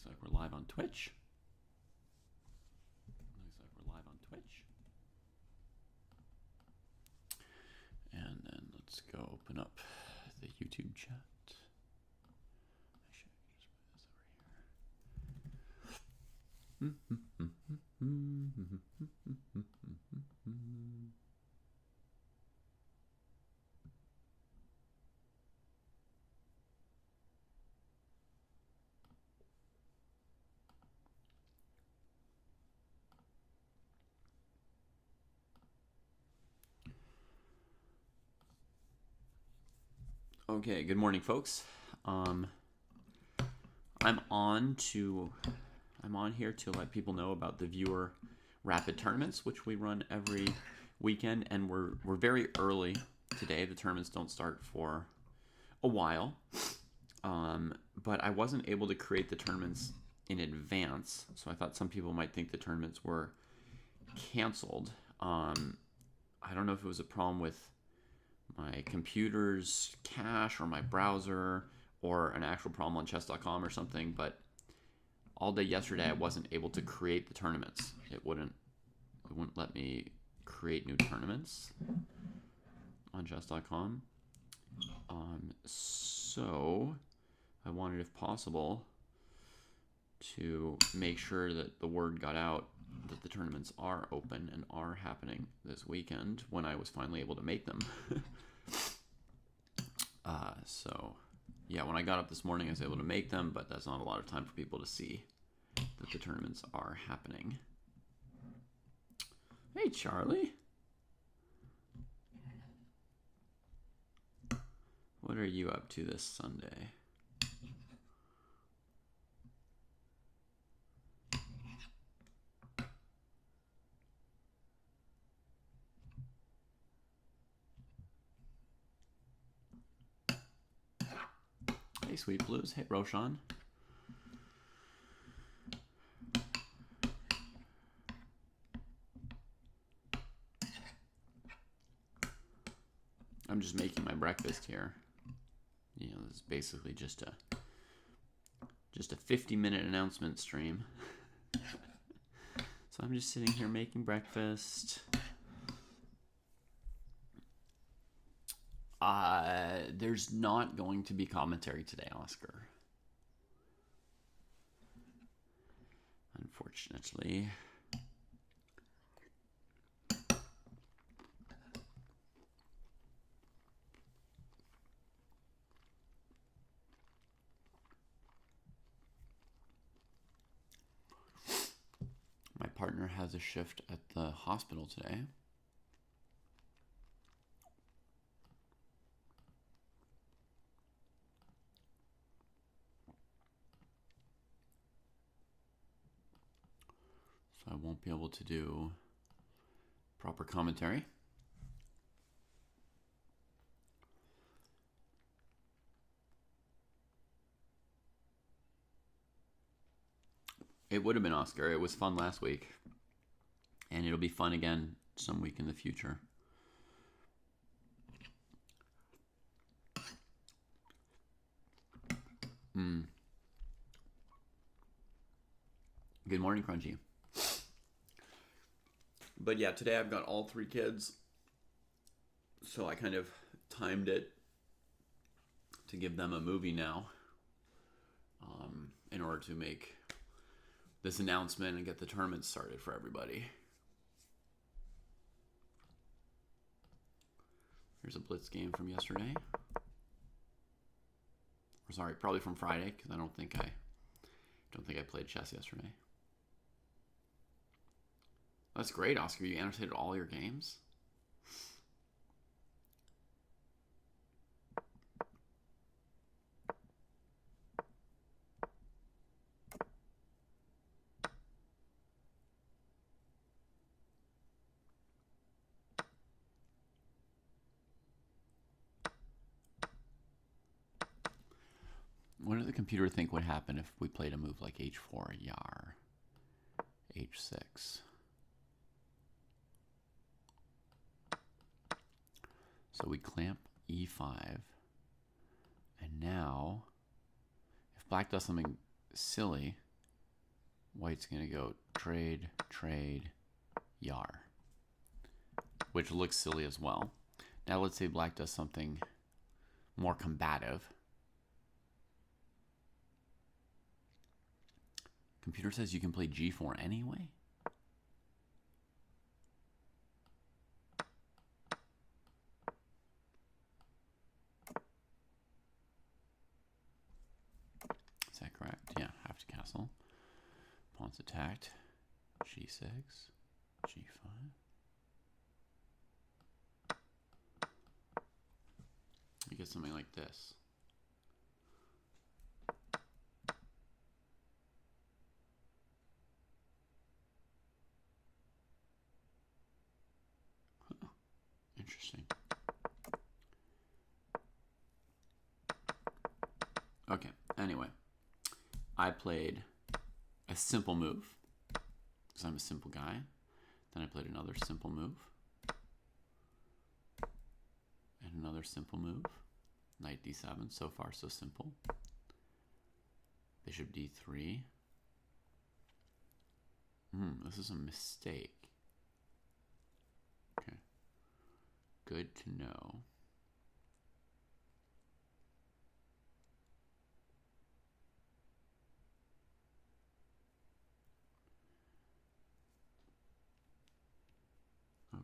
Looks like we're live on Twitch. And then let's go open up the YouTube chat. I should just put this over here. Okay, good morning, folks. I'm on here to let people know about the viewer rapid tournaments, which we run every weekend, and we're very early today. The tournaments don't start for a while, but I wasn't able to create the tournaments in advance, so I thought some people might think the tournaments were canceled. I don't know if it was a problem with my computer's cache or my browser or an actual problem on chess.com or something, but all day yesterday I wasn't able to create the tournaments. It wouldn't let me create new tournaments on chess.com. So I wanted, if possible, to make sure that the word got out that the tournaments are open and are happening this weekend when I was finally able to make them. So yeah, when I got up this morning I was able to make them, but that's not a lot of time for people to see that the tournaments are happening. Hey Charlie, what are you up to this Sunday? Hey Sweet Blues, hey Roshan. I'm just making my breakfast here. You know, this is basically just a 50-minute announcement stream. So I'm just sitting here making breakfast. There's not going to be commentary today, Oscar. Unfortunately. My partner has a shift at the hospital today. So I won't be able to do proper commentary. It would have been Oscar. It was fun last week. And it'll be fun again some week in the future. Good morning, Crunchy. But yeah, today I've got all 3 kids. So I kind of timed it to give them a movie now. In order to make this announcement and get the tournament started for everybody. Here's a Blitz game from yesterday. Or sorry, probably from Friday, because I don't think I played chess yesterday. That's great, Oscar. You annotated all your games? What did the computer think would happen if we played a move like h4, yar, h6? So we clamp e5. And now, if black does something silly, White's going to go trade, trade, yar, which looks silly as well. Now let's say black does something more combative. Computer says you can play g4 anyway? Is that correct? Yeah, have to castle. Pawn's attacked. G6, G5. You get something like this. Huh. Interesting. Okay, anyway. I played a simple move, because I'm a simple guy. Then I played another simple move. And another simple move. Knight d7, so far so simple. Bishop d3. This is a mistake. Okay. Good to know.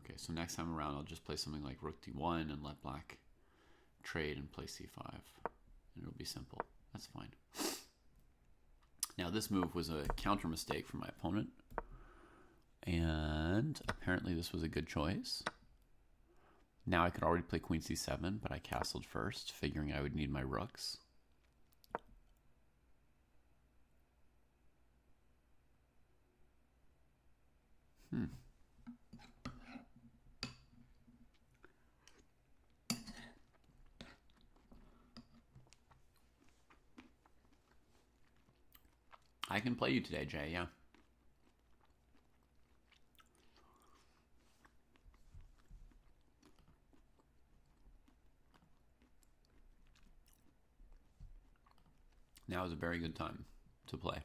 Okay, so next time around I'll just play something like rook d1 and let black trade and play c5. And it'll be simple. That's fine. Now this move was a counter mistake from my opponent. And apparently this was a good choice. Now I could already play queen c7, but I castled first, figuring I would need my rooks. I can play you today, Jay, yeah. Now is a very good time to play.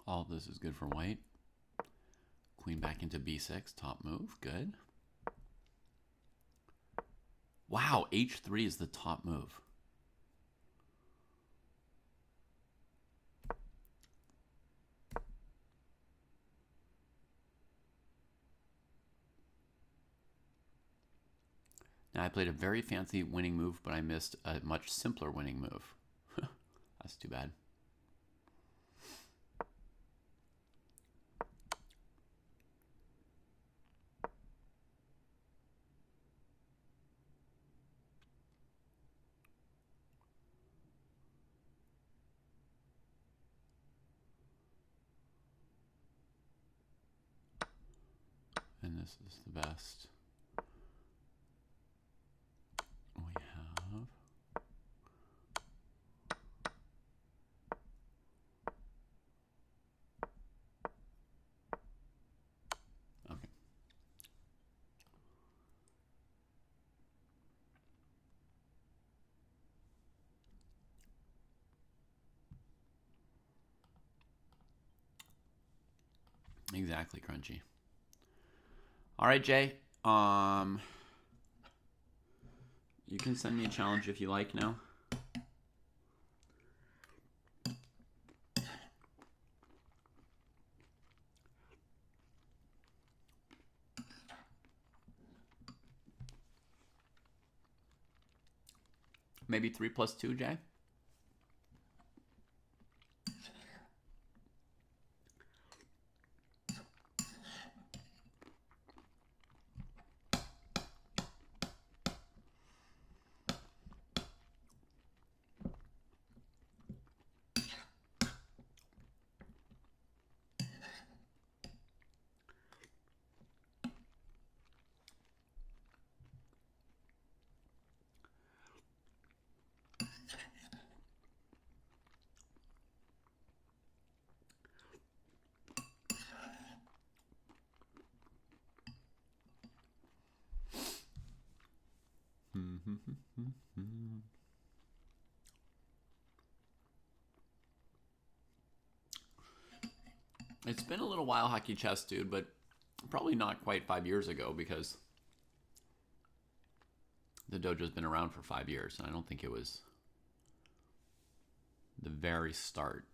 All of this is good for white. Queen back into b6, top move, good. Wow, h3 is the top move. Now I played a very fancy winning move, but I missed a much simpler winning move. That's too bad. And this is the best we have. Okay. Exactly, Crunchy. All right, Jay. You can send me a challenge if you like now. Maybe 3 + 2, Jay? It's been a little while, Hockey Chess Dude, but probably not quite 5 years ago, because the dojo's been around for 5 years, and I don't think it was the very start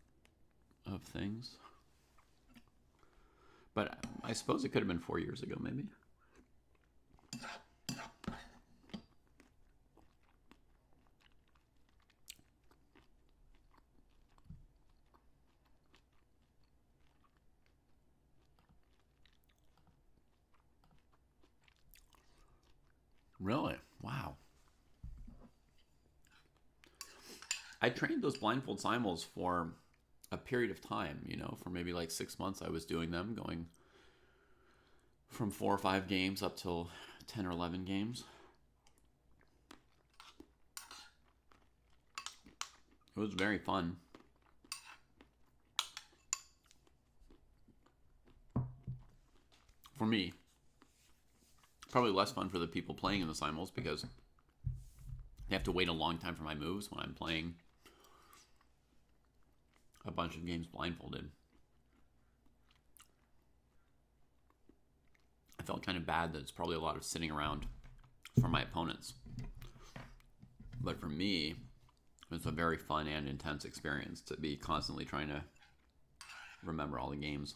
of things. But I suppose it could have been 4 years ago, maybe. Really? Wow. I trained those blindfold simuls for a period of time, for maybe like 6 months. I was doing them, going from 4 or 5 games up till 10 or 11 games. It was very fun. For me. Probably less fun for the people playing in the simuls, because they have to wait a long time for my moves when I'm playing a bunch of games blindfolded. I felt kind of bad that it's probably a lot of sitting around for my opponents. But for me, it's a very fun and intense experience to be constantly trying to remember all the games.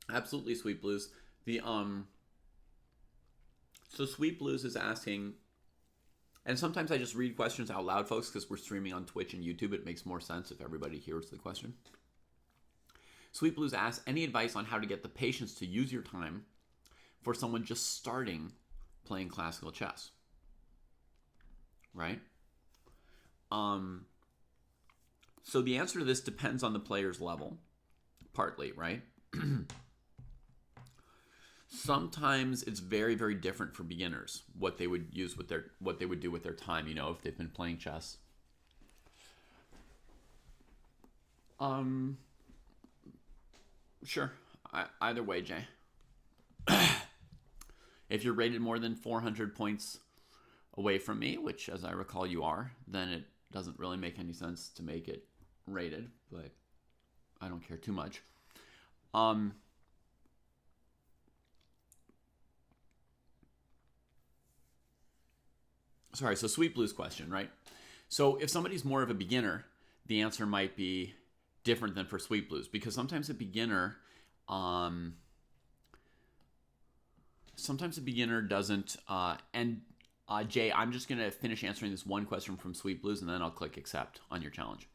Absolutely, Sweet Blues. So Sweet Blues is asking, and sometimes I just read questions out loud, folks, because we're streaming on Twitch and YouTube. It makes more sense if everybody hears the question. Sweet Blues asks, any advice on how to get the patience to use your time for someone just starting playing classical chess? Right? So the answer to this depends on the player's level, partly, right? Sometimes it's very, very different for beginners, what they would do with their time, if they've been playing chess. Sure. Either way, Jay. If you're rated more than 400 points away from me, which as I recall you are, then it doesn't really make any sense to make it rated, but I don't care too much. Sorry, so Sweet Blues question, right? So if somebody's more of a beginner, the answer might be different than for Sweet Blues, because sometimes a beginner doesn't, Jay, I'm just going to finish answering this one question from Sweet Blues, and then I'll click accept on your challenge.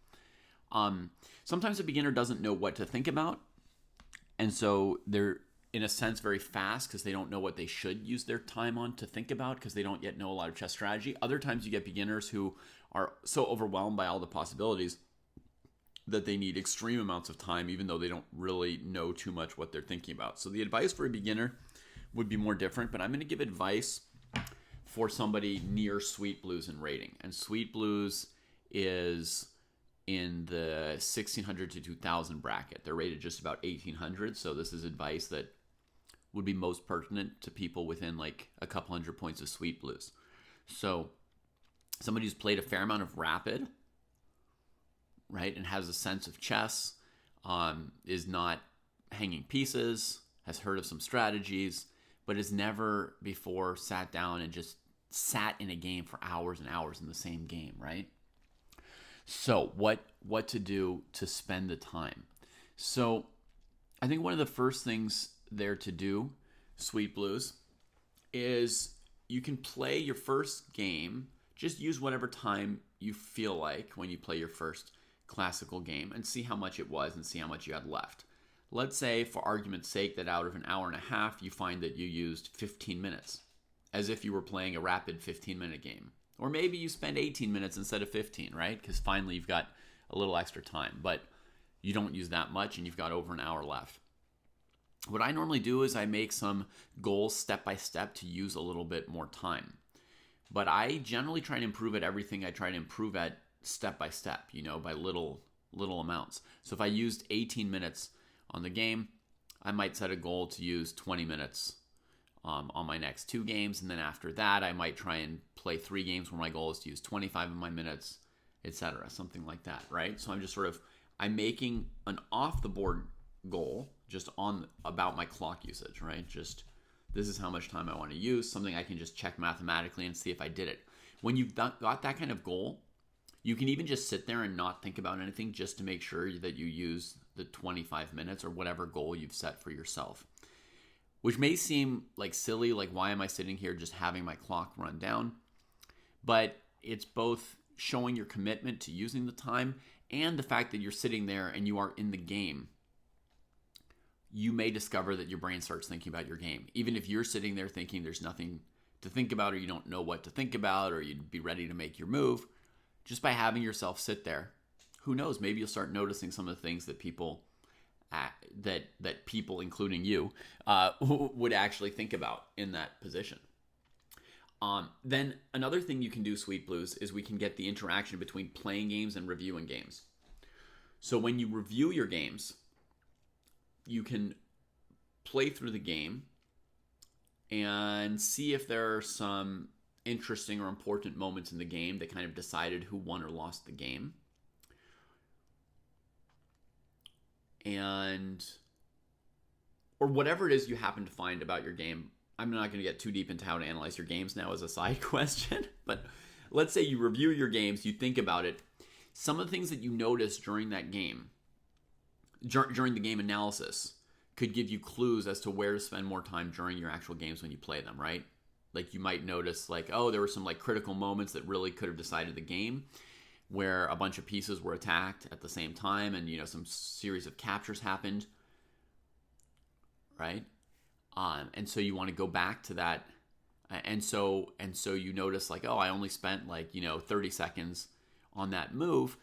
Sometimes a beginner doesn't know what to think about, and so they're, in a sense, very fast because they don't know what they should use their time on to think about, because they don't yet know a lot of chess strategy. Other times you get beginners who are so overwhelmed by all the possibilities that they need extreme amounts of time, even though they don't really know too much what they're thinking about. So the advice for a beginner would be more different, but I'm going to give advice for somebody near Sweet Blues in rating. And Sweet Blues is in the 1,600 to 2,000 bracket. They're rated just about 1,800, so this is advice that would be most pertinent to people within like a couple hundred points of Sweet Blues. So somebody who's played a fair amount of rapid, right, and has a sense of chess, is not hanging pieces, has heard of some strategies, but has never before sat down and just sat in a game for hours and hours in the same game, right? So what to do to spend the time? So I think one of the first things there to do, Sweet Blues, is you can play your first game. Just use whatever time you feel like when you play your first classical game and see how much it was and see how much you had left. let's say, for argument's sake, that out of an hour and a half, you find that you used 15 minutes, as if you were playing a rapid 15-minute game. Or maybe you spend 18 minutes instead of 15, right? Because finally you've got a little extra time, but you don't use that much and you've got over an hour left. What I normally do is I make some goals step by step to use a little bit more time. But I generally try to improve at everything I try to improve at step by step, by little amounts. So if I used 18 minutes on the game, I might set a goal to use 20 minutes on my next 2 games. And then after that, I might try and play 3 games where my goal is to use 25 of my minutes, etc. Something like that, right? So I'm just I'm making an off-the-board goal just about my clock usage, right? Just this is how much time I want to use, something I can just check mathematically and see if I did it. When you've got that kind of goal, you can even just sit there and not think about anything just to make sure that you use the 25 minutes or whatever goal you've set for yourself. Which may seem like silly, like why am I sitting here just having my clock run down? But it's both showing your commitment to using the time and the fact that you're sitting there and you are in the game. You may discover that your brain starts thinking about your game. Even if you're sitting there thinking there's nothing to think about or you don't know what to think about or you'd be ready to make your move, just by having yourself sit there, who knows, maybe you'll start noticing some of the things that people including you, would actually think about in that position. Then another thing you can do, Sweet Blues, is we can get the interaction between playing games and reviewing games. So when you review your games, you can play through the game and see if there are some interesting or important moments in the game that kind of decided who won or lost the game. Or whatever it is you happen to find about your game. I'm not going to get too deep into how to analyze your games now as a side question, but let's say you review your games, you think about it. Some of the things that you notice during that game, during the game analysis, could give you clues as to where to spend more time during your actual games when you play them, right? Like you might notice there were some critical moments that really could have decided the game, where a bunch of pieces were attacked at the same time and, some series of captures happened, right? And so you want to go back to that. And so you notice I only spent 30 seconds on that move.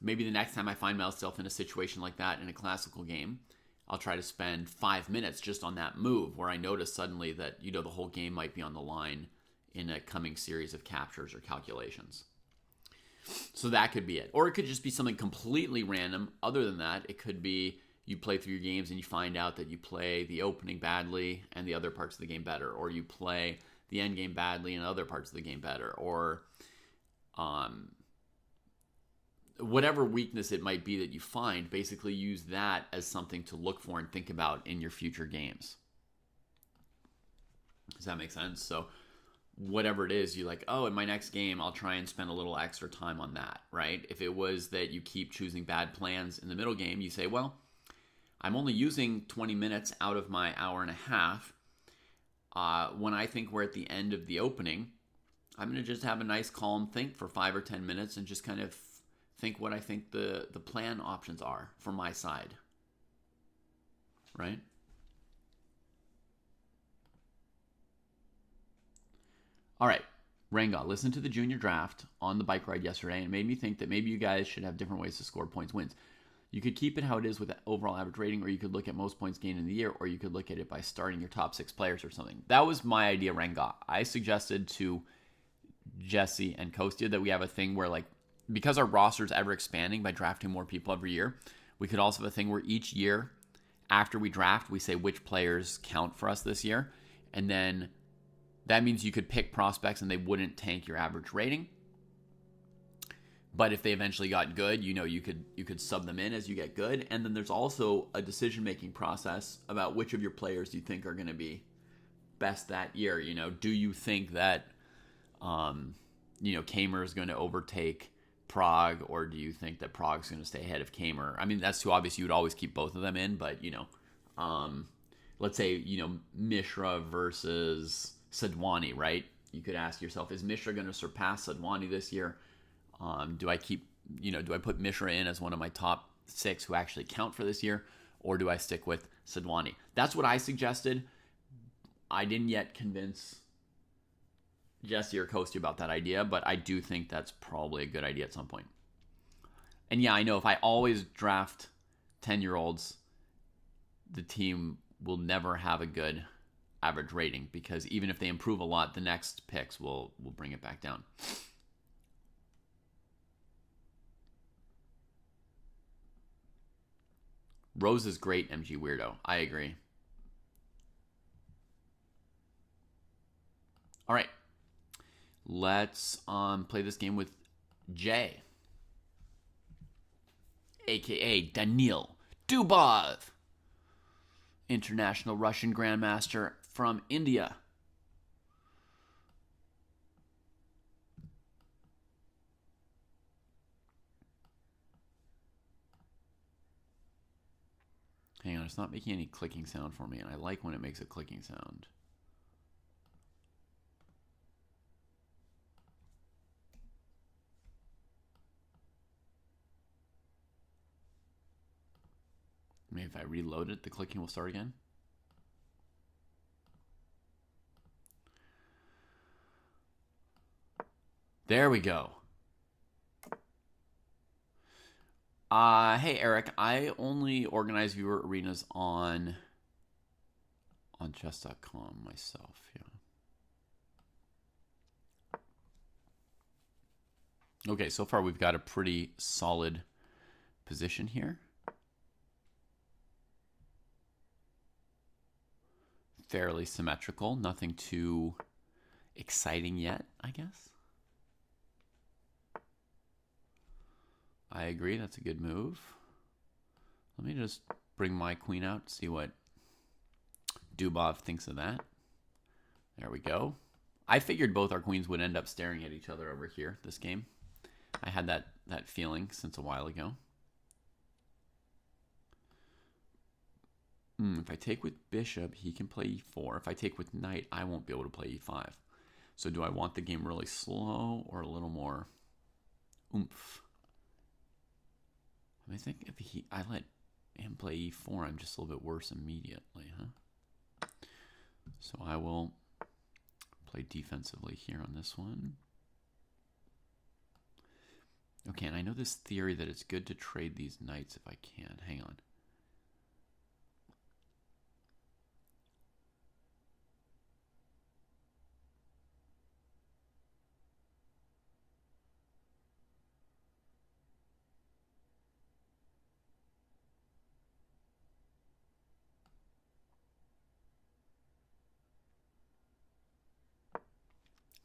Maybe the next time I find myself in a situation like that in a classical game, I'll try to spend 5 minutes just on that move where I notice suddenly that, the whole game might be on the line in a coming series of captures or calculations. So that could be it. Or it could just be something completely random. Other than that, it could be you play through your games and you find out that you play the opening badly and the other parts of the game better. Or you play the end game badly and other parts of the game better. Or whatever weakness it might be that you find, basically use that as something to look for and think about in your future games. Does that make sense? So whatever it is, you in my next game, I'll try and spend a little extra time on that, right? If it was that you keep choosing bad plans in the middle game, you say, well, I'm only using 20 minutes out of my hour and a half. When I think we're at the end of the opening, I'm going to just have a nice calm think for 5 or 10 minutes and just kind of think what I think the plan options are for my side, right? All right, Ranga, listened to the junior draft on the bike ride yesterday and it made me think that maybe you guys should have different ways to score points wins. You could keep it how it is with the overall average rating, or you could look at most points gained in the year, or you could look at it by starting your top 6 players or something. That was my idea, Ranga. I suggested to Jesse and Kostya that we have a thing where because our roster is ever expanding by drafting more people every year, we could also have a thing where each year after we draft, we say which players count for us this year. And then that means you could pick prospects and they wouldn't tank your average rating. But if they eventually got good, you could sub them in as you get good. And then there's also a decision-making process about which of your players you think are going to be best that year. Do you think that, Kamer is going to overtake Prague, or do you think that Prague's going to stay ahead of Kamer? I mean, that's too obvious. You would always keep both of them in, but, let's say, Mishra versus Sadwani, right? You could ask yourself, is Mishra going to surpass Sadwani this year? Do I put Mishra in as one of my top 6 who actually count for this year? or do I stick with Sidwani? That's what I suggested. I didn't yet convince Jesse or Kostya about that idea, but I do think that's probably a good idea at some point. And yeah, I know if I always draft 10-year-olds, the team will never have a good average rating, because even if they improve a lot, the next picks will bring it back down. Rose is great, MG Weirdo. I agree. All right. Let's play this game with Jay, a.k.a. Danil Dubov, international Russian grandmaster from India. Hang on, it's not making any clicking sound for me, and I like when it makes a clicking sound. Maybe if I reload it, the clicking will start again. There we go. Hey Eric, I only organize viewer arenas on chess.com myself. Yeah. Okay, so far we've got a pretty solid position here. Fairly symmetrical, nothing too exciting yet, I guess. I agree, that's a good move. Let me just bring my queen out, see what Dubov thinks of that. There we go. I figured both our queens would end up staring at each other over here this game. I had that feeling since a while ago. If I take with bishop, he can play e4. If I take with knight, I won't be able to play e5. So do I want the game really slow or a little more oomph? I think if I let him play e4, I'm just a little bit worse immediately, huh? So I will play defensively here on this one. Okay, and I know this theory that it's good to trade these knights if I can. Hang on.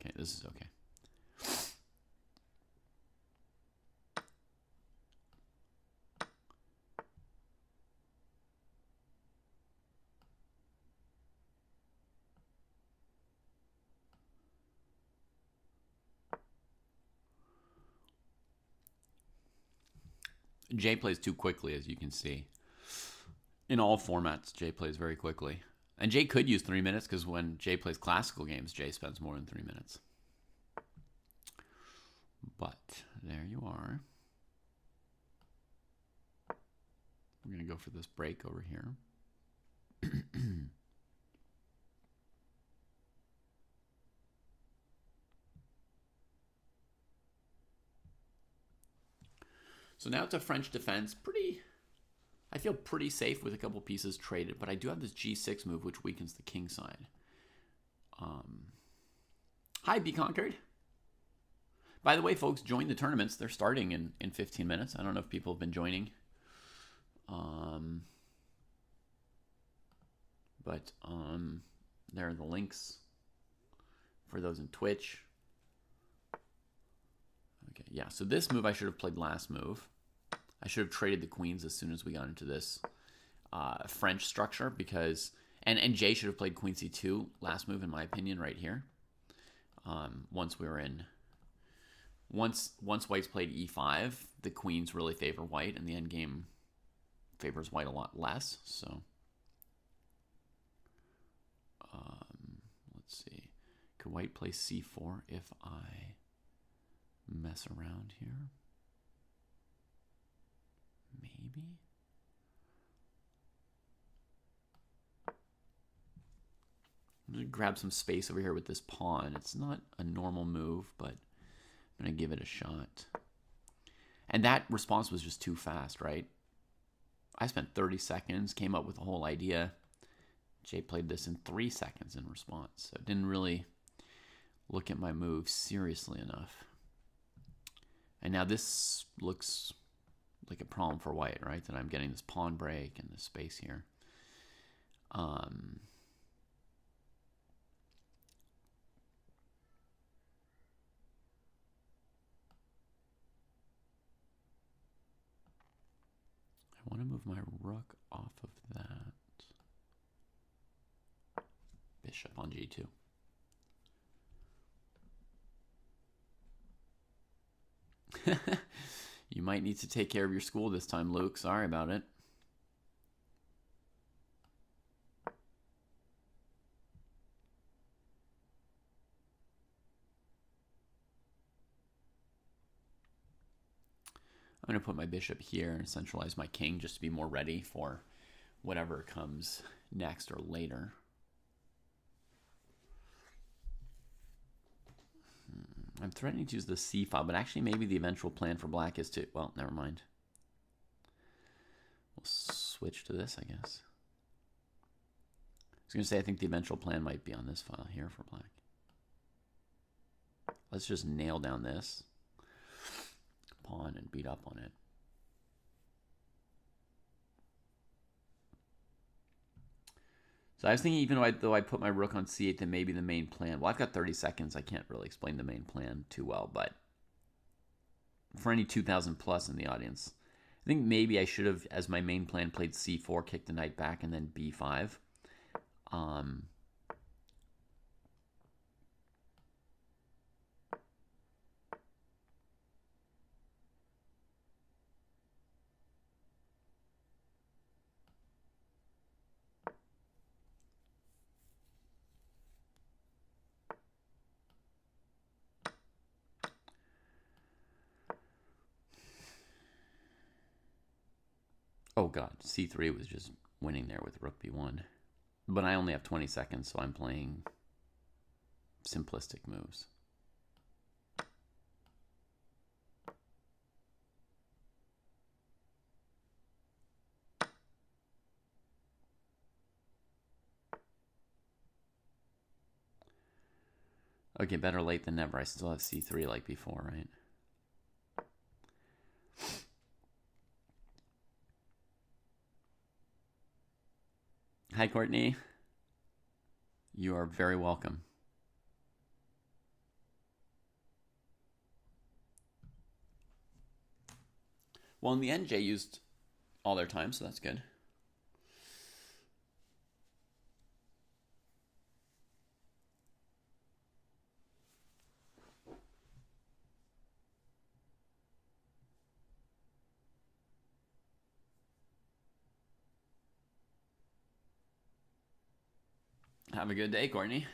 Okay, this is okay. Jay plays too quickly, as you can see. In all formats, Jay plays very quickly. And Jay could use 3 minutes, because when Jay plays classical games, Jay spends more than 3 minutes. But there you are. We're going to go for this break over here. So now it's a French defense. I feel pretty safe with a couple pieces traded, but I do have this g6 move, which weakens the king side. Hi, Be Conquered. By the way, folks, join the tournaments. They're starting in 15 minutes. I don't know if people have been joining. But there are the links for those in Twitch. Okay, yeah, so this move I should have played last move. I should have traded the queens as soon as we got into this French structure, because and Jay should have played queen c2 last move, in my opinion, right here. Once white's played e5, the queens really favor white, and the endgame favors white a lot less. So let's see. Could white play c4 if I mess around here? Maybe. I'm going to grab some space over here with this pawn. It's not a normal move, but I'm going to give it a shot. And that response was just too fast, right? I spent 30 seconds, came up with a whole idea. Jay played this in 3 seconds in response. So I didn't really look at my move seriously enough. And now this looks like a problem for white, right? That I'm getting this pawn break and this space here. I want to move my rook off of that. Bishop on g2. You might need to take care of your school this time, Luke. Sorry about it. I'm going to put my bishop here and centralize my king just to be more ready for whatever comes next or later. I'm threatening to use the c file, but actually maybe the eventual plan for black is to... Well, never mind. We'll switch to this, I guess. I was going to say I think the eventual plan might be on this file here for black. Let's just nail down this pawn and beat up on it. So I was thinking even though I put my rook on c8, then maybe the main plan... Well, I've got 30 seconds. I can't really explain the main plan too well, but for any 2,000 plus in the audience, I think maybe I should have, as my main plan, played c4, kicked the knight back, and then b5. Oh god, c3 was just winning there with rook b1. But I only have 20 seconds, so I'm playing simplistic moves. Okay, better late than never. I still have c3 like before, right? Hi, Courtney. You are very welcome. Well, in the end, Jay used all their time, so that's good. Have a good day, Courtney.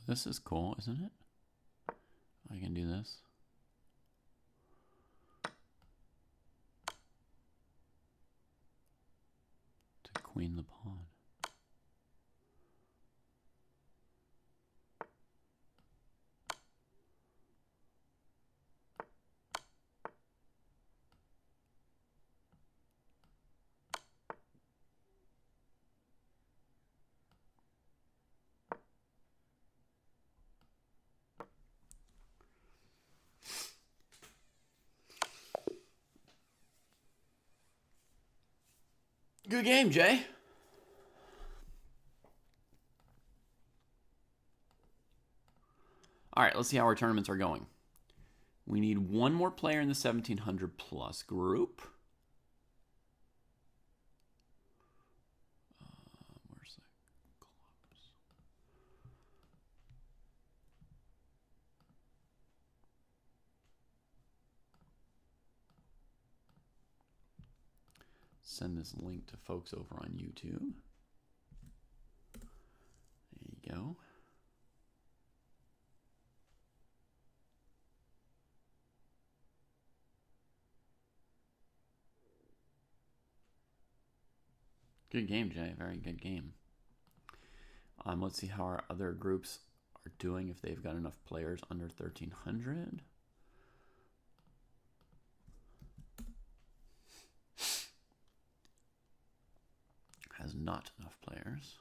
This is cool, isn't it? I can do this. To queen the pawn. Good game, Jay. All right, let's see how our tournaments are going. We need one more player in the 1700 plus group. Where's the clubs? Send this link to folks over on YouTube. There you go. Good game, Jay. Very good game. Let's see how our other groups are doing, if they've got enough players under 1,300. Has not enough players.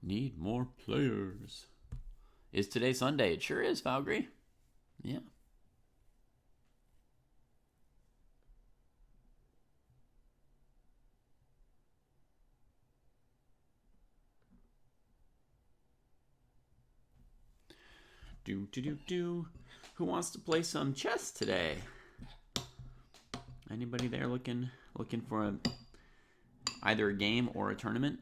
Need more players. Is today Sunday? It sure is, Valkyrie. Yeah. Who wants to play some chess today? Anybody there looking for either a game or a tournament?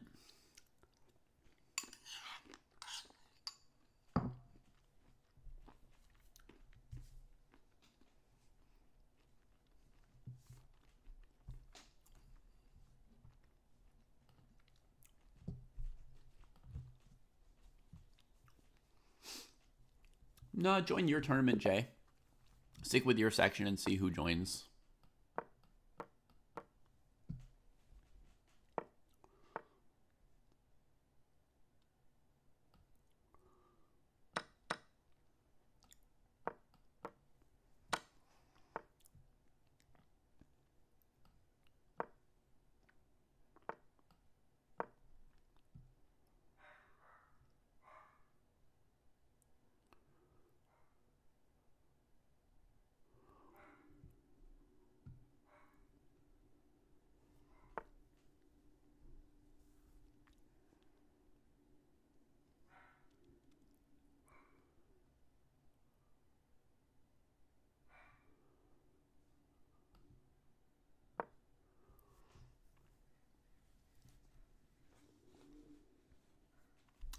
No, join your tournament, Jay. Stick with your section and see who joins.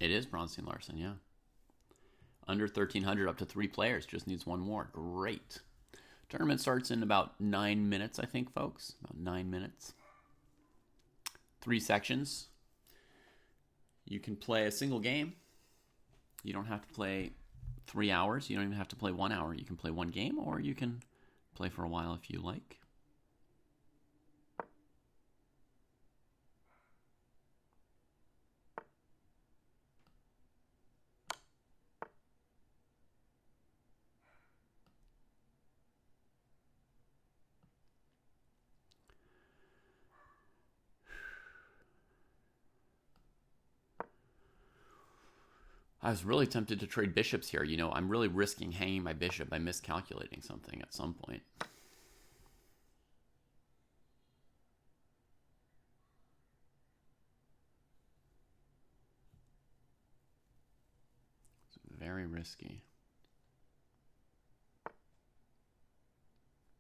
It is Bronstein Larson, yeah. Under 1,300, up to 3 players. Just needs one more. Great. Tournament starts in about 9 minutes, I think, folks. About 9 minutes. 3 sections. You can play a single game. You don't have to play 3 hours. You don't even have to play 1 hour. You can play one game, or you can play for a while if you like. I was really tempted to trade bishops here. You know, I'm really risking hanging my bishop by miscalculating something at some point. It's very risky.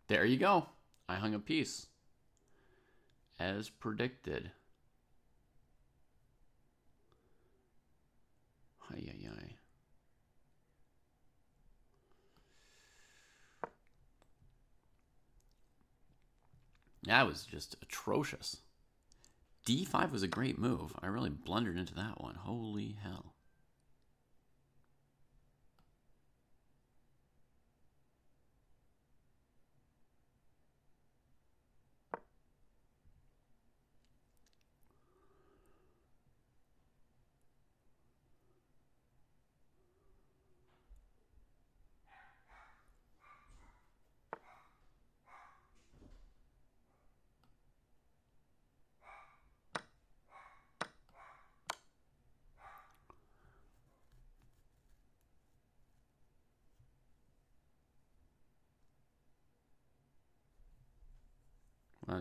There you go. I hung a piece. As predicted. Ay, ay, ay. That was just atrocious. D5 was a great move. I really blundered into that one. Holy hell.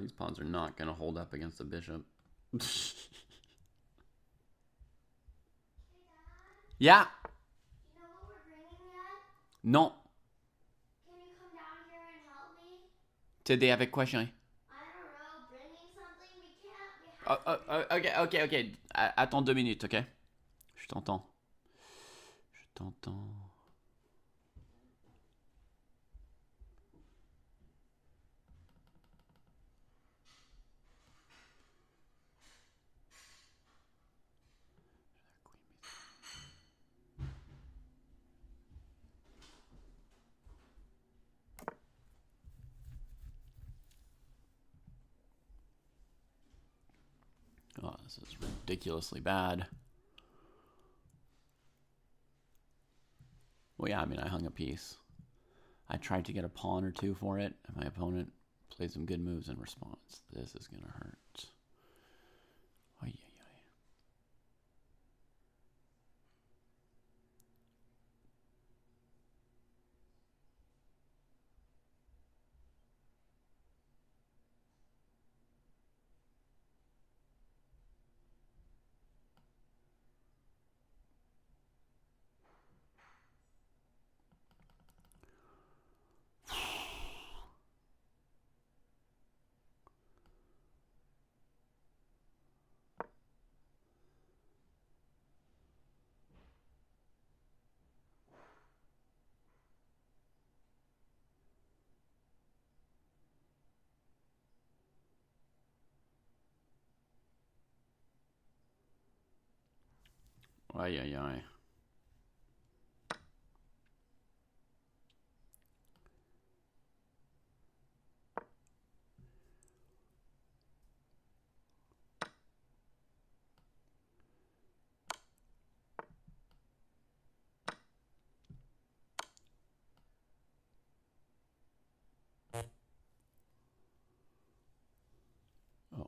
these pawns are not going to hold up against the bishop. Yeah. You know what we're bringing yet? No. Can you come down here and help me? Today avec quoi, chérie? I don't know, bringing something we can't. We have Ok. Attends 2 minutes, ok? Je t'entends. Je t'entends. Oh, this is ridiculously bad. Well, yeah, I mean, I hung a piece. I tried to get a pawn or two for it, and my opponent played some good moves in response. This is going to hurt. Ay. Oh.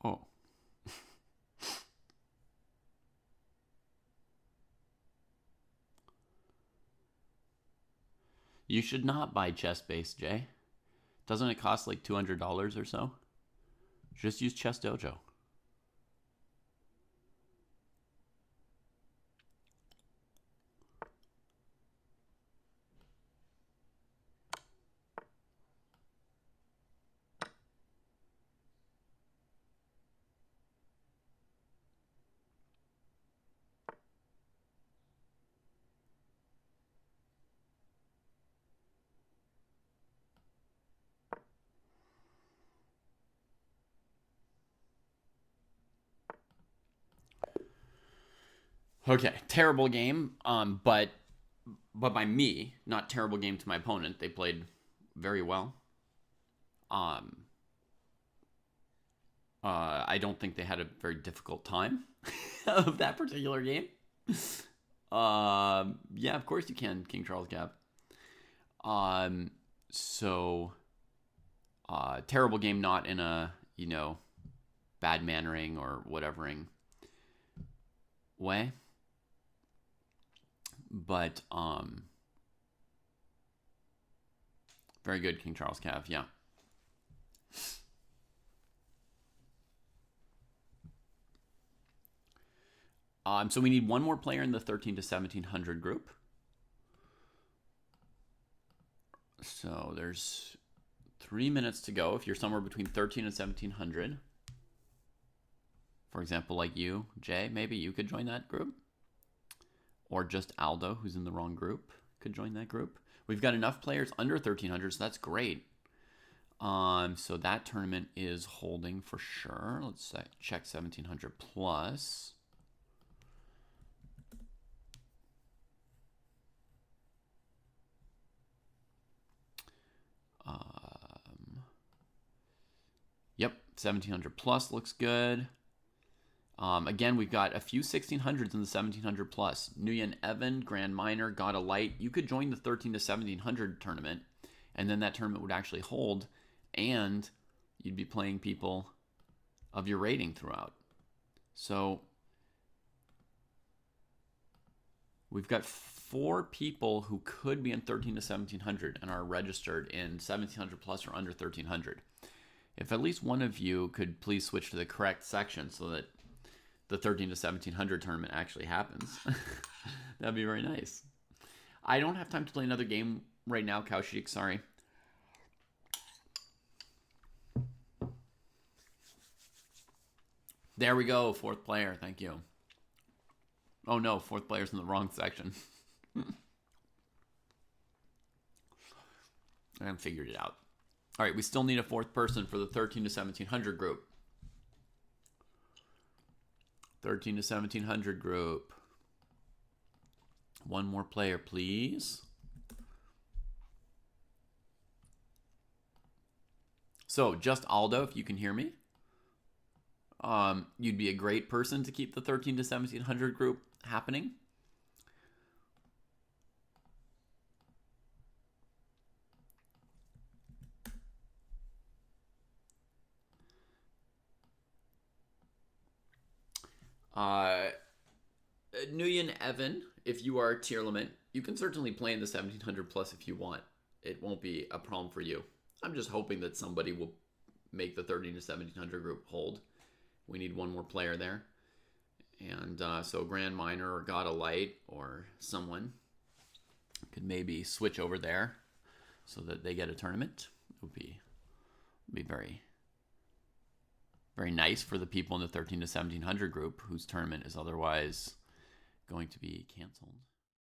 Oh. You should not buy ChessBase, Jay. Doesn't it cost like $200 or so? Just use Chess Dojo. Okay, terrible game. But by me, not terrible game to my opponent. They played very well. I don't think they had a very difficult time of that particular game. Yeah, of course you can, King Charles Cap. So terrible game, not in a bad mannering or whatevering way, but very good, King Charles Cav. Yeah. So we need one more player in the 13 to 1700 group. So there's 3 minutes to go. If you're somewhere between 13 and 1700, for example, like you, Jay, maybe you could join that group. Or just Aldo, who's in the wrong group, could join that group. We've got enough players under 1300, so that's great. So that tournament is holding for sure. Let's check 1700 plus. Yep, 1700 plus looks good. Again, we've got a few 1600s in the 1700 plus. Nguyen Evan, Grand Minor, God of Light. You could join the 13 to 1700 tournament, and then that tournament would actually hold, and you'd be playing people of your rating throughout. So We've got 4 people who could be in 13 to 1700 and are registered in 1700 plus or under 1300. If at least one of you could please switch to the correct section so that the 13 to 1700 tournament actually happens, that'd be very nice. I don't have time to play another game right now, Kaushik, sorry. There we go, 4th player, thank you. Oh no, 4th player's in the wrong section. I figured it out. All right, we still need a 4th person for the 13 to 1700 group. 13 to 1700 group. One more player, please. So, just Aldo, if you can hear me. You'd be a great person to keep the 13 to 1700 group happening. Nguyen Evan, if you are tier limit, you can certainly play in the 1700 plus if you want. It won't be a problem for you. I'm just hoping that somebody will make the 13 to 1700 group hold. We need one more player there. And so Grand Minor or God of Light or someone could maybe switch over there so that they get a tournament. It would be very, very nice for the people in the 13 to 1700 group whose tournament is otherwise going to be canceled.